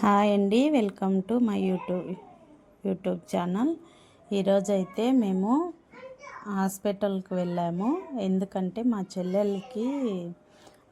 Hi అండి, welcome to my YouTube channel. ఈరోజైతే మేము హాస్పిటల్కి వెళ్ళాము. ఎందుకంటే మా చెల్లెలకి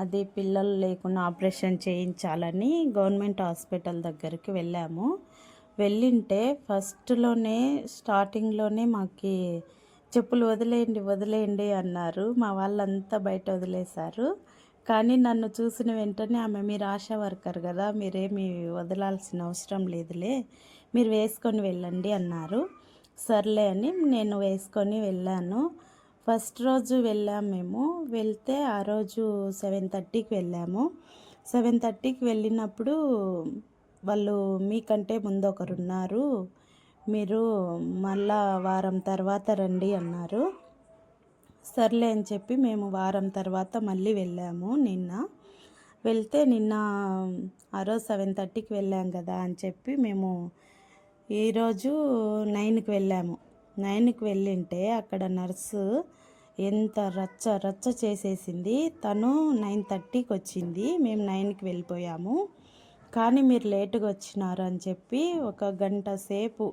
అది పిల్లలు లేకుండా ఆపరేషన్ చేయించాలని గవర్నమెంట్ హాస్పిటల్ దగ్గరికి వెళ్ళాము. వెళ్ళింటే స్టార్టింగ్లోనే మాకు చెప్పులు వదిలేయండి అన్నారు. మా వాళ్ళంతా బయట వదిలేశారు. కానీ నన్ను చూసిన వెంటనే ఆమె, మీరు ఆశా వర్కర్ కదా, మీరేమి వదలాల్సిన అవసరం లేదులే, మీరు వేసుకొని వెళ్ళండి అన్నారు. సర్లే అని నేను వేసుకొని వెళ్ళాను. ఫస్ట్ రోజు మేము వెళ్తే ఆ రోజు 7:30కి వెళ్ళాము. 7:30కి వెళ్ళినప్పుడు వాళ్ళు, మీకంటే ముందు ఒకరున్నారు, మీరు మళ్ళా వారం తర్వాత రండి అన్నారు. సర్లే అని చెప్పి మేము వారం తర్వాత మళ్ళీ వెళ్ళాము. నిన్న ఆ రోజు 7:30కి వెళ్ళాం కదా అని చెప్పి మేము ఈరోజు 9కి వెళ్ళాము. 9కి వెళ్ళింటే అక్కడ నర్సు ఎంత రచ్చ చేసేసింది. తను 9:30కి వచ్చింది, మేము 9కి వెళ్ళిపోయాము. కానీ మీరు లేటుగా వచ్చినారు అని చెప్పి ఒక గంట సేపు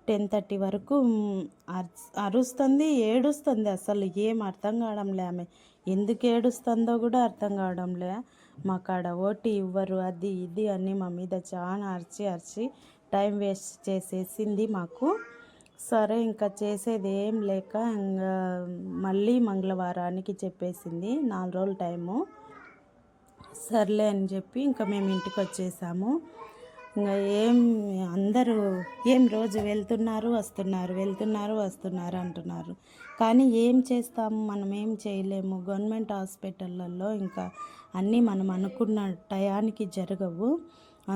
10:30 వరకు అరుస్తుంది, ఏడుస్తుంది. అసలు ఏం అర్థం కావడంలే, ఆమె ఎందుకు ఏడుస్తుందో కూడా అర్థం కావడంలే. మా కాడ ఓటీ ఇవ్వరు, అది ఇది అని మా మీద చాలా అరిచి టైం వేస్ట్ చేసేసింది మాకు. సరే ఇంకా చేసేది ఏం లేక ఇంకా మళ్ళీ మంగళవారానికి చెప్పేసింది, 4 రోజులు టైము. సర్లే అని చెప్పి ఇంకా మేము ఇంటికి వచ్చేసాము. ఇంకా అందరూ రోజు వెళ్తున్నారు వస్తున్నారు అంటున్నారు. కానీ ఏం చేస్తాము, మనం ఏం చేయలేము. గవర్నమెంట్ హాస్పిటళ్ళల్లో ఇంకా అన్నీ మనం అనుకున్న టయానికి జరగవు.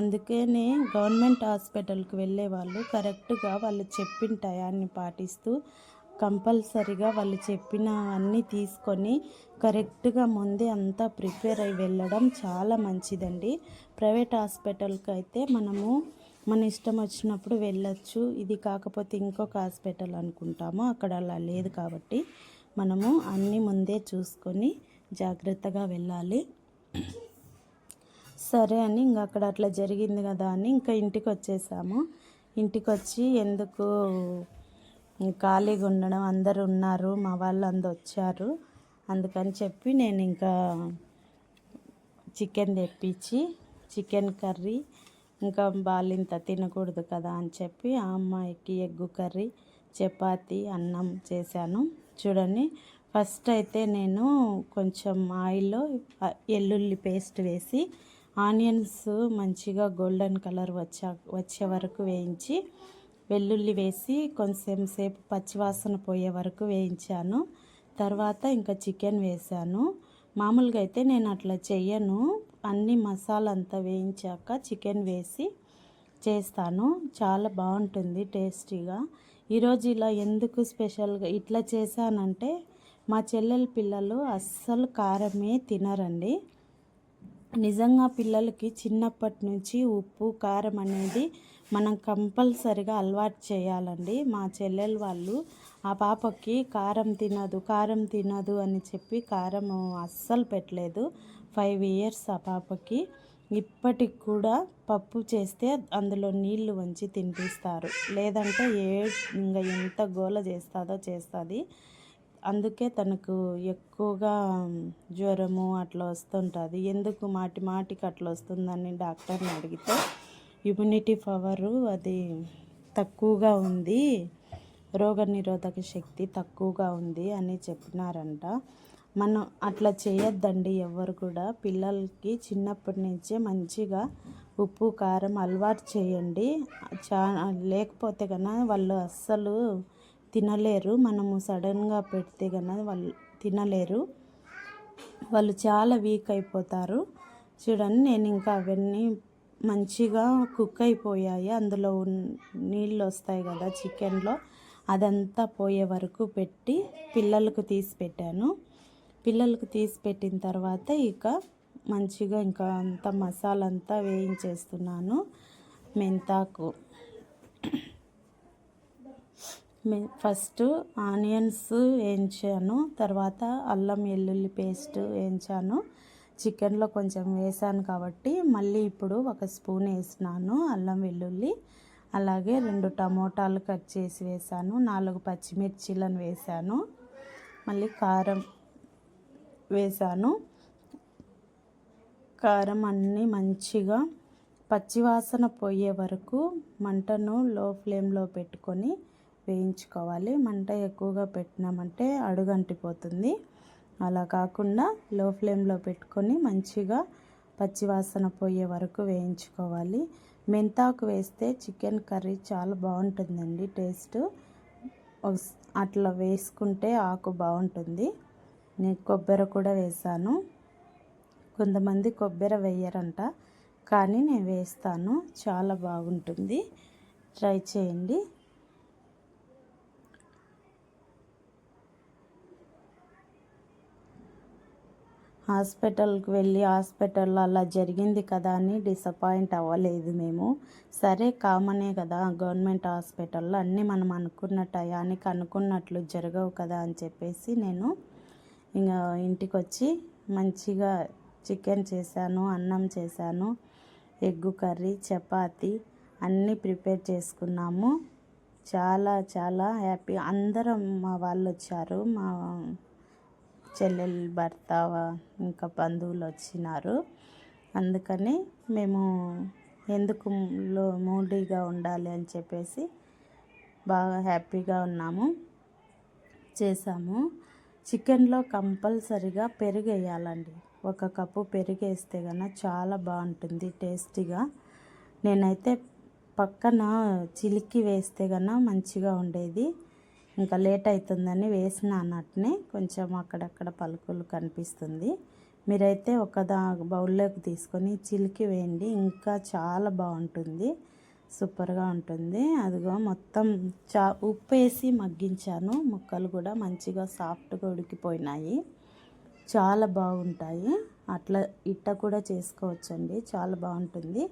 అందుకనే గవర్నమెంట్ హాస్పిటల్కి వెళ్ళే వాళ్ళు కరెక్ట్గా వాళ్ళు చెప్పిన టయాన్ని పాటిస్తూ కంపల్సరిగా వాళ్ళు చెప్పిన అన్నీ తీసుకొని కరెక్ట్గా ముందే అంతా ప్రిపేర్ అయి వెళ్ళడం చాలా మంచిదండి. ప్రైవేట్ హాస్పిటల్కి అయితే మనము మన ఇష్టం వచ్చినప్పుడు వెళ్ళొచ్చు. ఇది కాకపోతే ఇంకొక హాస్పిటల్ అనుకుంటాము, అక్కడ అలా లేదు. కాబట్టి మనము అన్నీ ముందే చూసుకొని జాగ్రత్తగా వెళ్ళాలి. సరే అని ఇంకా అక్కడ అట్లా జరిగింది కదా అని ఇంకా ఇంటికి వచ్చేసాము. ఇంటికి వచ్చి ఎందుకు ఖాళీగా ఉండడం, అందరు ఉన్నారు, మా వాళ్ళు అందరూ వచ్చారు, అందుకని చెప్పి నేను ఇంకా చికెన్ తెప్పించి చికెన్ కర్రీ, ఇంకా బాలింత తినకూడదు కదా అని చెప్పి ఆ అమ్మాయికి ఎగ్గు కర్రీ, చపాతి, అన్నం చేశాను. చూడండి, ఫస్ట్ అయితే నేను కొంచెం ఆయిల్లో వెల్లుల్లి పేస్ట్ వేసి ఆనియన్స్ మంచిగా గోల్డెన్ కలర్ వచ్చే వరకు వేయించి, వెల్లుల్లి వేసి కొంచెం సేపు పచ్చివాసన పోయే వరకు వేయించాను. తర్వాత ఇంకా చికెన్ వేసాను. మామూలుగా అయితే నేను అట్లా చెయ్యను, అన్ని మసాలా అంతా వేయించాక చికెన్ వేసి చేస్తాను. చాలా బాగుంటుంది టేస్టీగా. ఈరోజు ఇలా ఎందుకు స్పెషల్గా ఇట్లా చేశానంటే, మా చెల్లెల పిల్లలు అస్సలు కారమే తినరండి. నిజంగా పిల్లలకి చిన్నప్పటి నుంచి ఉప్పు కారం అనేది మనం కంపల్సరిగా అలవాటు చేయాలండి. మా చెల్లెలు వాళ్ళు ఆ పాపకి కారం తినదు అని చెప్పి కారం అస్సలు పెట్టలేదు. 5 ఇయర్స్ ఆ పాపకి. ఇప్పటికి కూడా పప్పు చేస్తే అందులో నీళ్లు వంచి తినిపిస్తారు, లేదంటే ఇంకా ఎంత గోల చేస్తుంది. అందుకే తనకు ఎక్కువగా జ్వరము అట్లా వస్తుంటుంది. ఎందుకు మాటికి అట్లా వస్తుందని డాక్టర్ని అడిగితే, ఇమ్యూనిటీ పవరు అది తక్కువగా ఉంది, రోగనిరోధక శక్తి తక్కువగా ఉంది అని చెప్పినారంట. మనం అట్లా చేయొద్దండి ఎవరు కూడా. పిల్లలకి చిన్నప్పటి నుంచే మంచిగా ఉప్పు కారం అలవాటు చేయండి. లేకపోతే కన్నా వాళ్ళు అస్సలు తినలేరు. మనము సడన్గా పెడితే కన్నా వాళ్ళు తినలేరు, వాళ్ళు చాలా వీక్ అయిపోతారు. చూడండి, నేను ఇంకా అవన్నీ మంచిగా కుక్ అయిపోయాయి. అందులో నీళ్ళు వస్తాయి కదా చికెన్లో, అదంతా పోయే వరకు పెట్టి పిల్లలకు తీసి పెట్టాను. పిల్లలకు తీసి పెట్టిన తర్వాత ఇక మంచిగా ఇంకా అంతా మసాలా అంతా వేయించేస్తున్నాను. మెంతాకు ఫస్ట్ ఆనియన్స్ వేయించాను, తర్వాత అల్లం వెల్లుల్లి పేస్ట్ వేయించాను, చికెన్లో కొంచెం వేసాను కాబట్టి మళ్ళీ ఇప్పుడు 1 స్పూన్ వేసినాను అల్లం వెల్లుల్లి. అలాగే 2 టమోటాలు కట్ చేసి వేసాను, 4 పచ్చిమిర్చీలను వేసాను, మళ్ళీ కారం వేసాను. కారం అన్నీ మంచిగా పచ్చివాసన పోయే వరకు మంటను లో ఫ్లేమ్లో పెట్టుకొని వేయించుకోవాలి. మంట ఎక్కువగా పెట్టినామంటే అడుగంటిపోతుంది. అలా కాకుండా లో ఫ్లేమ్లో పెట్టుకొని మంచిగా పచ్చివాసన పోయే వరకు వేయించుకోవాలి. మెంతాకు వేస్తే చికెన్ కర్రీ చాలా బాగుంటుందండి టేస్ట్. అట్లా వేసుకుంటే ఆకు బాగుంటుంది. నేను కొబ్బరి కూడా వేసాను. కొంతమంది కొబ్బరి వేయరంట, కానీ నేను వేస్తాను, చాలా బాగుంటుంది. ట్రై చేయండి. హాస్పిటల్కి వెళ్ళి హాస్పిటల్లో అలా జరిగింది కదా అని డిసప్పాయింట్ అవ్వలేదు మేము. సరే కామనే కదా, గవర్నమెంట్ హాస్పిటల్లో అన్నీ మనం అనుకున్న టయానికి అనుకున్నట్లు జరగవు కదా అని చెప్పేసి నేను ఇంకా ఇంటికి వచ్చి మంచిగా చికెన్ చేశాను, అన్నం చేశాను, ఎగ్గు కర్రీ, చపాతి అన్నీ ప్రిపేర్ చేసుకున్నాము. చాలా చాలా హ్యాపీ. అందరం మా వాళ్ళు వచ్చారు, మా చెల్లెలు భర్త ఇంకా బంధువులు వచ్చినారు. అందుకని మేము ఎందుకు మూడీగా ఉండాలి అని చెప్పేసి బాగా హ్యాపీగా ఉన్నాము, చేసాము. చికెన్లో కంపల్సరిగా పెరుగు వేయాలండి. 1 కప్పు పెరుగు వేస్తే కనుక చాలా బాగుంటుంది టేస్టీగా. నేనైతే పక్కన చిలికి వేస్తే కనుక మంచిగా ఉండేది. ఇంకా లేట్ అవుతుందని వేసిన అన్నట్టునే కొంచెం అక్కడక్కడ పలుకులు కనిపిస్తుంది. మీరైతే ఒక బౌల్లోకి తీసుకొని చిలికి వేయండి, ఇంకా చాలా బాగుంటుంది, సూపర్గా ఉంటుంది. అదిగో మొత్తం ఉప్పు వేసి మగ్గించాను. ముక్కలు కూడా మంచిగా సాఫ్ట్గా ఉడికిపోయినాయి, చాలా బాగుంటాయి. అట్లా ఇట్ట కూడా చేసుకోవచ్చండి, చాలా బాగుంటుంది.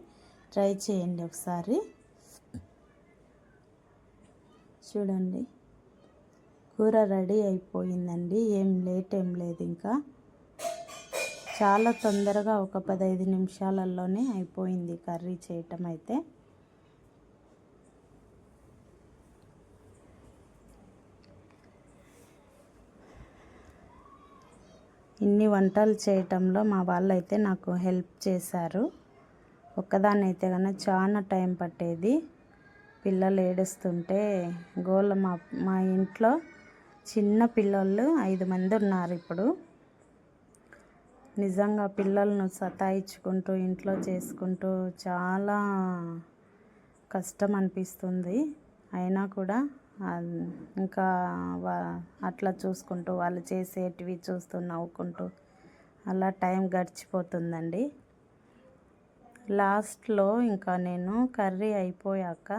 ట్రై చేయండి ఒకసారి. చూడండి, కూర రెడీ అయిపోయిందండి. ఏం లేదు, ఇంకా చాలా తొందరగా ఒక 15 నిమిషాలలోనే అయిపోయింది కర్రీ చేయటం అయితే. ఇన్ని వంటలు చేయటంలో మా వాళ్ళైతే నాకు హెల్ప్ చేశారు. ఒక్కదాన్ని అయితే కనుక చాలా టైం పట్టేది. పిల్లలు ఏడుస్తుంటే గోల. మా ఇంట్లో చిన్న పిల్లలు 5 మంది ఉన్నారు ఇప్పుడు. నిజంగా పిల్లలను సతాయించుకుంటూ ఇంట్లో చేసుకుంటూ చాలా కష్టం అనిపిస్తుంది. అయినా కూడా ఇంకా అట్లా చూసుకుంటూ వాళ్ళు చేసేటివి చూస్తూ నవ్వుకుంటూ అలా టైం గడిచిపోతుందండి. లాస్ట్లో ఇంకా నేను కర్రీ అయిపోయాక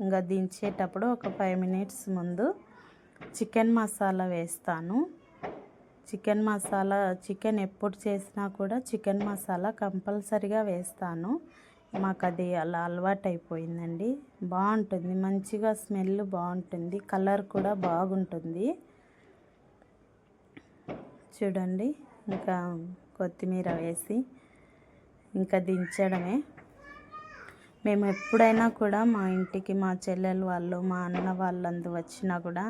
ఇంకా దించేటప్పుడు ఒక 5 మినిట్స్ ముందు చికెన్ మసాలా వేస్తాను. చికెన్ మసాలా, చికెన్ ఎప్పుడు చేసినా కూడా చికెన్ మసాలా కంపల్సరిగా వేస్తాను. మాకు అది అలా అలవాటు అయిపోయిందండి. బాగుంటుంది, మంచిగా స్మెల్ బాగుంటుంది, కలర్ కూడా బాగుంటుంది. చూడండి, ఇంకా కొత్తిమీర వేసి ఇంకా దించడమే. మేము ఎప్పుడైనా కూడా మా ఇంటికి మా చెల్లెలు వాళ్ళు, మా అన్న వాళ్ళందరూ వచ్చినా కూడా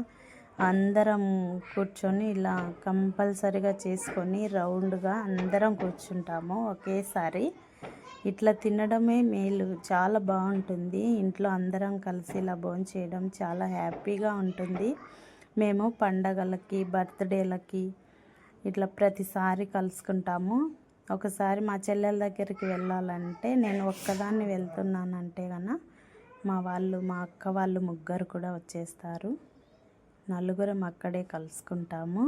అందరం కూర్చొని ఇలా కంపల్సరిగా చేసుకొని రౌండ్గా అందరం కూర్చుంటాము ఒకేసారి. ఇట్లా తినడమే మేలు, చాలా బాగుంటుంది. ఇంట్లో అందరం కలిసి ఇలా భోంచేయడం చాలా హ్యాపీగా ఉంటుంది. మేము పండగలకి, బర్త్డేలకి ఇట్లా ప్రతిసారి కలుసుకుంటాము. ఒకసారి మా చెల్లెల దగ్గరికి వెళ్ళాలంటే నేను ఒక్కదాన్ని వెళ్తున్నానంటే కనుక మా వాళ్ళు, మా అక్క వాళ్ళు ముగ్గురు కూడా వచ్చేస్తారు. నలుగురం అక్కడే కలుసుకుంటాము.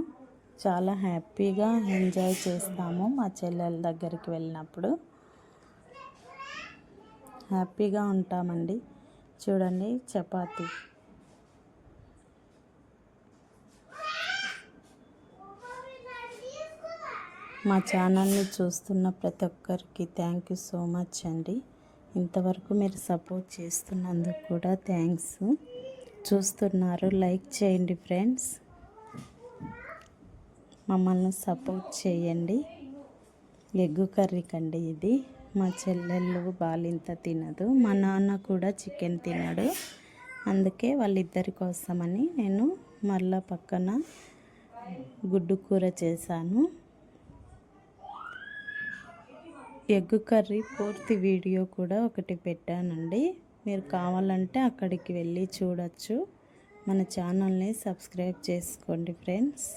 చాలా హ్యాపీగా ఎంజాయ్ చేస్తాము మా చెల్లెల దగ్గరికి వెళ్ళినప్పుడు. హ్యాపీగా ఉంటామండి. చూడండి, చపాతీ. మా ఛానల్ని చూస్తున్న ప్రతి ఒక్కరికి థ్యాంక్ యూ సో మచ్ అండి. ఇంతవరకు మీరు సపోర్ట్ చేస్తున్నందుకు కూడా థ్యాంక్స్. చూస్తున్నారు, లైక్ చేయండి ఫ్రెండ్స్, మమ్మల్ని సపోర్ట్ చేయండి. ఎగ్గు కర్రీ కండి ఇది. మా చెల్లెళ్ళు బాలింత తినదు, మా నాన్న కూడా చికెన్ తినడు. అందుకే వాళ్ళిద్దరి కోసమని నేను మళ్ళా పక్కన గుడ్డు కూర చేశాను. ఎగ్గు కర్రీ పూర్తి వీడియో కూడా ఒకటి పెట్టానండి. మీరు కావాలంటే అక్కడికి వెళ్ళి చూడొచ్చు. మన ఛానల్ని సబ్స్క్రైబ్ చేసుకోండి ఫ్రెండ్స్.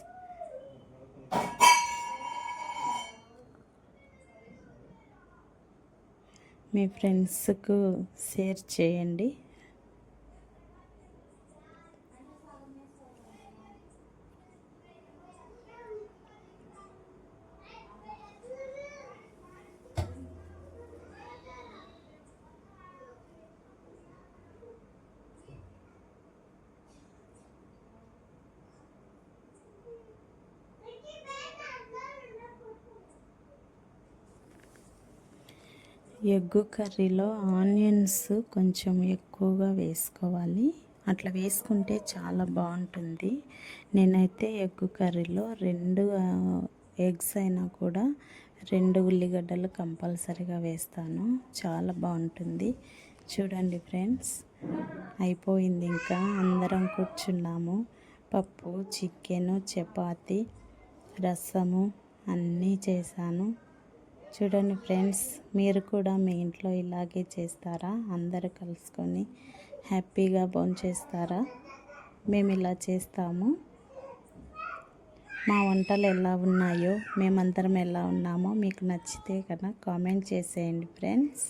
మీ ఫ్రెండ్స్కు షేర్ చేయండి. ఎగ్గు కర్రీలో ఆనియన్స్ కొంచెం ఎక్కువగా వేసుకోవాలి. అట్లా వేసుకుంటే చాలా బాగుంటుంది. నేనైతే ఎగ్గు కర్రీలో 2 ఎగ్స్ అయినా కూడా 2 ఉల్లిగడ్డలు కంపల్సరీగా వేస్తాను. చాలా బాగుంటుంది. చూడండి ఫ్రెండ్స్, అయిపోయింది. ఇంకా అందరం కూర్చున్నాము. పప్పు, చికెను, చపాతి, రసము అన్నీ చేశాను. చూడండి ఫ్రెండ్స్, మీరు కూడా మీ ఇంట్లో ఇలాగే చేస్తారా? అందరూ కలుసుకొని హ్యాపీగా భోంచేస్తారా? మేము ఇలా చేస్తాము. మా వంటలు ఎలా ఉన్నాయో, మేమందరం ఎలా ఉన్నామో మీకు నచ్చితే కనుక కామెంట్ చేసేయండి ఫ్రెండ్స్.